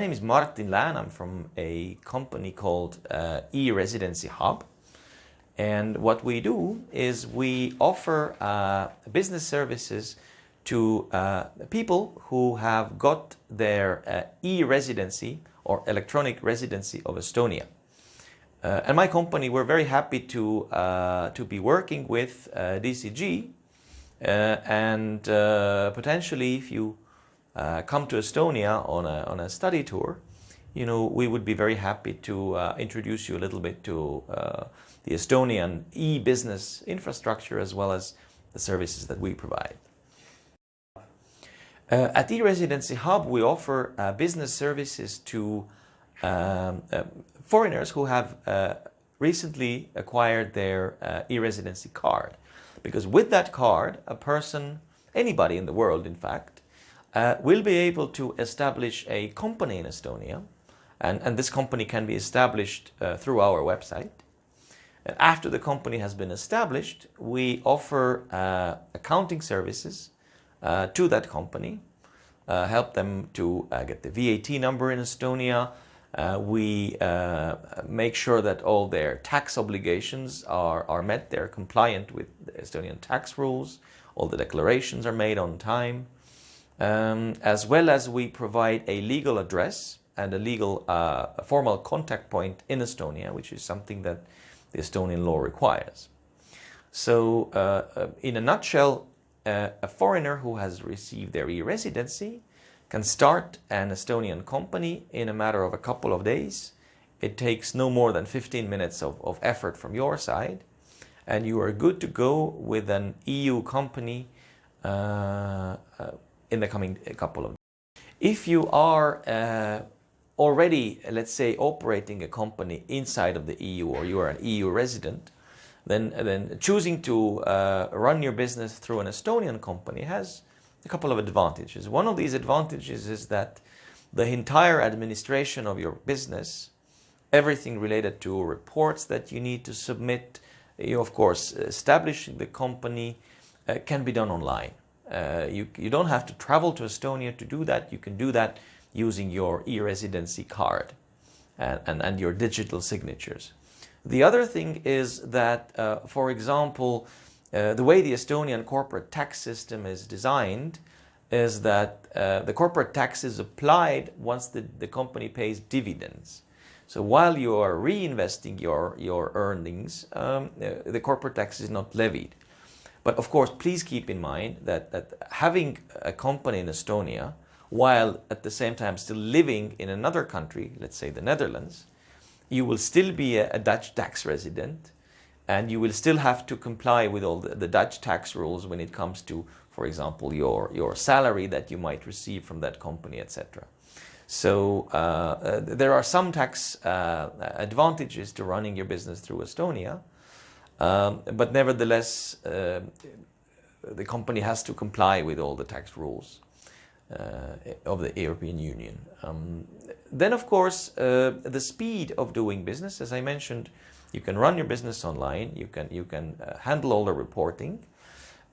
name is Martin Lään. I'm from a company called e-residency hub. And what we do is we offer business services to people who have got their e-residency or electronic residency of Estonia. And my company, we're very happy to be working with DCG, and potentially if you come to Estonia on a study tour, we would be very happy to introduce you a little bit to the Estonian e-business infrastructure as well as the services that we provide. At e-residency hub, we offer business services to foreigners who have recently acquired their e-residency card. Because with that card, a person, anybody in the world in fact, will be able to establish a company in Estonia, and this company can be established through our website. And after the company has been established, we offer accounting services to that company, help them to get the VAT number in Estonia. We make sure that all their tax obligations are met, they're compliant with the Estonian tax rules, all the declarations are made on time, as well as we provide a legal address and a legal formal contact point in Estonia, which is something that the Estonian law requires. So in a nutshell, a foreigner who has received their e-residency can start an Estonian company in a matter of a couple of days. It takes no more than 15 minutes of effort from your side, and you are good to go with an EU company in the coming couple of days. If you are already, let's say, operating a company inside of the EU, or you are an EU resident, then choosing to run your business through an Estonian company has a couple of advantages. One of these advantages is that the entire administration of your business, everything related to reports that you need to submit, of course, establishing the company can be done online. You don't have to travel to Estonia to do that. You can do that using your e-residency card and your digital signatures. The other thing is that, for example, the way the Estonian corporate tax system is designed is that the corporate tax is applied once the company pays dividends. So while you are reinvesting your earnings, the corporate tax is not levied. But of course, please keep in mind that having a company in Estonia, while at the same time still living in another country, let's say the Netherlands, you will still be a Dutch tax resident, and you will still have to comply with all the Dutch tax rules when it comes to, for example, your salary that you might receive from that company, etc. So there are some tax advantages to running your business through Estonia, but nevertheless, the company has to comply with all the tax rules of the European Union. Then, of course, the speed of doing business, as I mentioned, you can run your business online, you can handle all the reporting,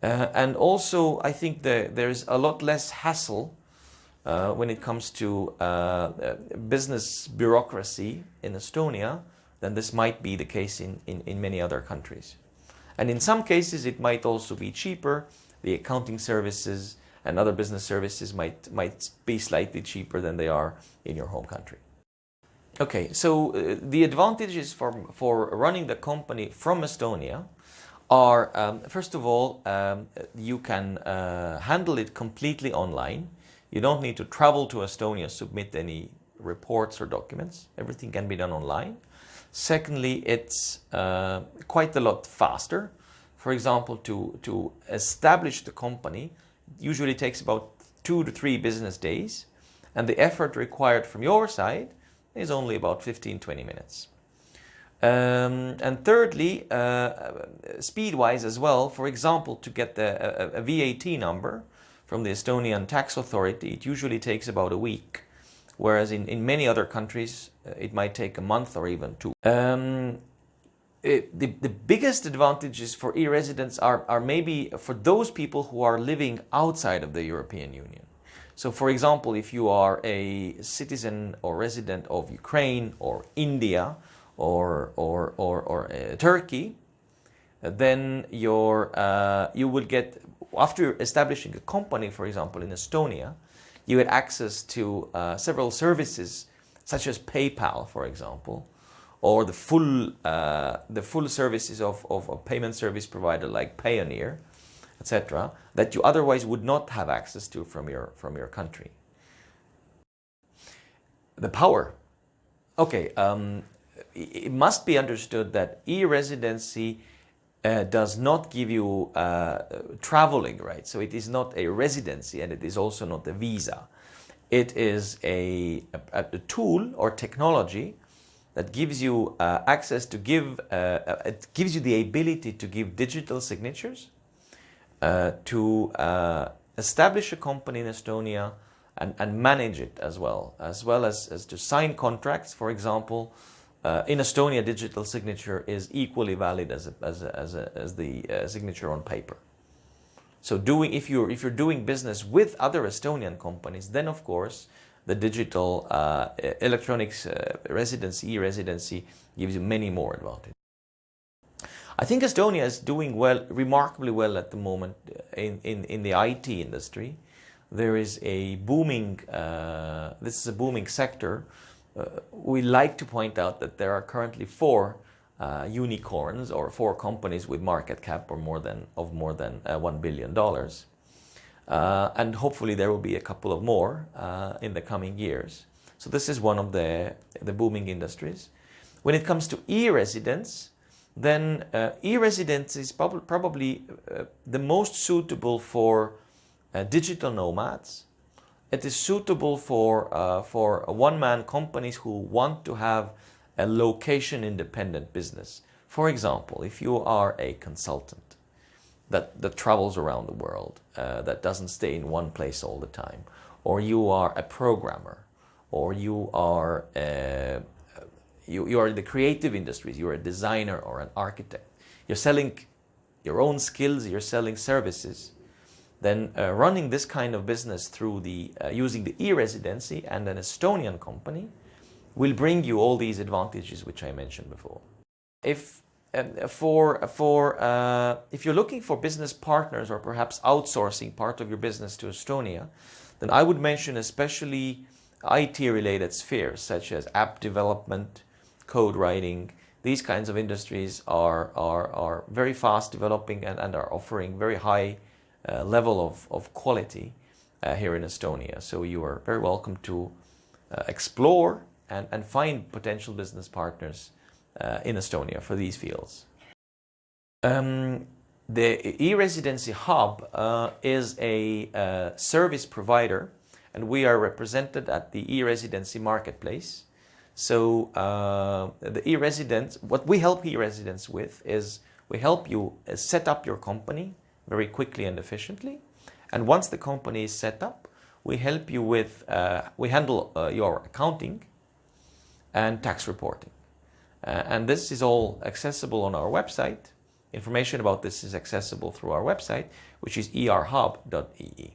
and also I think there's a lot less hassle when it comes to business bureaucracy in Estonia than this might be the case in many other countries. And in some cases it might also be cheaper. The accounting services and other business services might be slightly cheaper than they are in your home country. Okay, so the advantages for running the company from Estonia are, first of all, you can handle it completely online. You don't need to travel to Estonia, submit any reports or documents. Everything can be done online. Secondly, it's quite a lot faster. For example, to establish the company usually takes about 2 to 3 business days, and the effort required from your side is only about 15-20 minutes. And thirdly, speed-wise as well, for example, to get a VAT number from the Estonian tax authority, it usually takes about a week, whereas in many other countries it might take a month or even 2. The biggest advantages for e-residents are maybe for those people who are living outside of the European Union. So for example, if you are a citizen or resident of Ukraine or India or Turkey, then you will get, after establishing a company, for example, in Estonia, you had access to several services such as PayPal, for example, or the full services of a payment service provider like Payoneer, etc., that you otherwise would not have access to from your country. The power. Okay, it must be understood that e-residency does not give you traveling rights. So it is not a residency, and it is also not a visa. It is a tool or technology that gives you access to it gives you the ability to give digital signatures, to establish a company in Estonia and manage it as well as to sign contracts. For example, in Estonia, digital signature is equally valid as the signature on paper. So if you're doing business with other Estonian companies, then of course the digital electronics residency, e-residency, gives you many more advantages. I think Estonia is doing remarkably well at the moment in the IT industry. There is a booming, this is a booming sector. We like to point out that there are currently 4 unicorns, or 4 companies with market cap of more than $1 billion. And hopefully there will be a couple of more in the coming years. So this is one of the booming industries. When it comes to e-residence, then e-residence is probably the most suitable for digital nomads. It is suitable for one-man companies who want to have a location-independent business. For example, if you are a consultant that travels around the world, that doesn't stay in one place all the time, or you are a programmer, or you are you are in the creative industries, you're a designer or an architect, you're selling your own skills, you're selling services, then running this kind of business through using the e-residency and an Estonian company will bring you all these advantages which I mentioned before. If you're looking for business partners, or perhaps outsourcing part of your business to Estonia, then I would mention especially IT-related spheres such as app development, code writing. These kinds of industries are very fast developing and are offering very high level of quality here in Estonia. So you are very welcome to explore and find potential business partners in Estonia for these fields. The e-residency hub is a service provider, and we are represented at the e-residency marketplace. So the e-residents, what we help e-residents with is we help you set up your company very quickly and efficiently. And once the company is set up, we help you with, we handle your accounting and tax reporting. And this is all accessible on our website. Information about this is accessible through our website, which is erhub.ee.